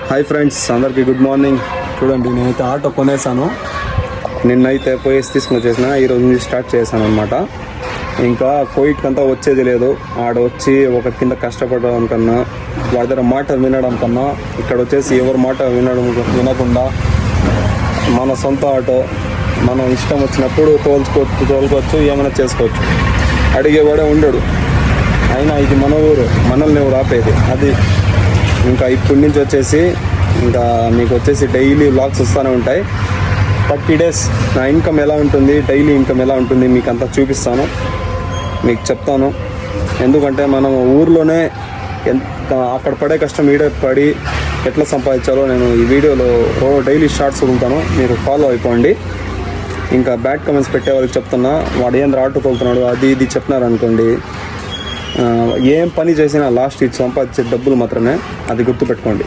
Hi friends, అందరికీ good morning. చూడండి, నేనైతే ఆటో కొనేసాను. నిన్నైతే పోయేసి తీసుకుని వచ్చేసిన, ఈరోజు నుంచి స్టార్ట్ చేశాను అనమాట. ఇంకా కోవిడ్కంతా వచ్చేది లేదు. ఆడ వచ్చి ఒక కింద కష్టపడడం కన్నా, వాడి దగ్గర మాట వినడం కన్నా, ఇక్కడ వచ్చేసి ఎవరి మాట వినకుండా మన సొంత ఆటో మనం ఇష్టం వచ్చినప్పుడు తోలుకోవచ్చు, ఏమైనా చేసుకోవచ్చు. అడిగేవాడే ఉండడు. అయినా ఇది మన ఊరు, మనల్ని ఎవరు ఆపేది అది. ఇంకా ఇప్పటి నుంచి వచ్చేసి ఇంకా మీకు వచ్చేసి డైలీ వ్లాగ్స్ వస్తూనే ఉంటాయి. 30 days నా ఇన్కమ్ ఎలా ఉంటుంది, డైలీ ఇన్కమ్ ఎలా ఉంటుంది మీకు అంతా చూపిస్తాను, మీకు చెప్తాను. ఎందుకంటే మనం ఊర్లోనే అక్కడ పడే కష్టం ఈడే పడి ఎట్లా సంపాదించాలో నేను ఈ వీడియోలో డైలీ షార్ట్స్ వదులుతాను, మీరు ఫాలో అయిపోండి. ఇంకా బ్యాడ్ కమెంట్స్ పెట్టే వాళ్ళకి చెప్తున్నా, వాడు ఏంద్ర ఆటో తోలుతున్నాడు అది ఇది చెప్పినారు అనుకోండి, ఏం పని చేసినా లాస్ట్ ఇది సంపాదించే డబ్బులు మాత్రమే, అది గుర్తుపెట్టుకోండి.